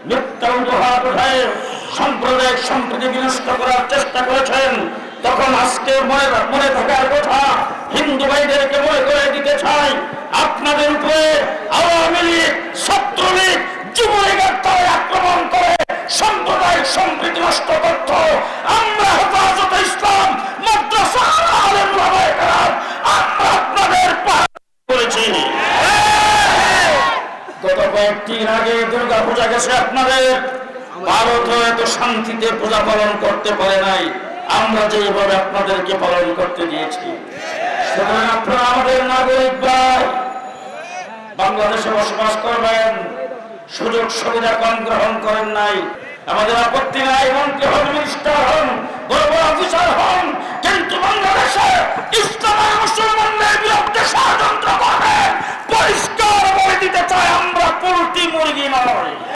মিথ্যা অজুহাত উঠায় সাম্প্রদায়িক সম্প্রীতি বিনষ্ট করার চেষ্টা করেছেন, তখন আজকে মনে থাকার কথা হিন্দু ভাইদেরকে মনে করে দিতে চাই, আপনাদের উপরে আওয়ামী লীগ, ছাত্রলীগ, যুবলীগের দলে আক্রমণ করে সাম্প্রদায়িক সম্প্রীতি নষ্ট করত। আমরা হেফাজতে ইসলাম মাদ্রাসা আলেম ওলামায়ে কেরাম আমরা আপনাদের পাহারা করেছি। গত কয়েকদিন আগে দুর্গা পূজা গেছে আপনাদের, ভারত এত শান্তিতে পূজা পালন করতে পারে নাই, আমরা যেভাবে আপনাদেরকে পালন করতে দিয়েছি। সুতরাং আপনারা আমাদের নাগরিক ভাই, বাংলাদেশে বসবাস করবেন, সুযোগ সুবিধা কম গ্রহণ করেন নাই, আমাদের আপত্তি নাই, মন্ত্রী হন, মিনিস্টার হন, বড় বড় অফিসার হন, কিন্তু বাংলাদেশে ইসলাম আর মুসলমানদের বিরুদ্ধে ষড়যন্ত্র করবে, পরিষ্কার বলে দিতে চাই আমরা পোল্ট্রি মুরগি নয়।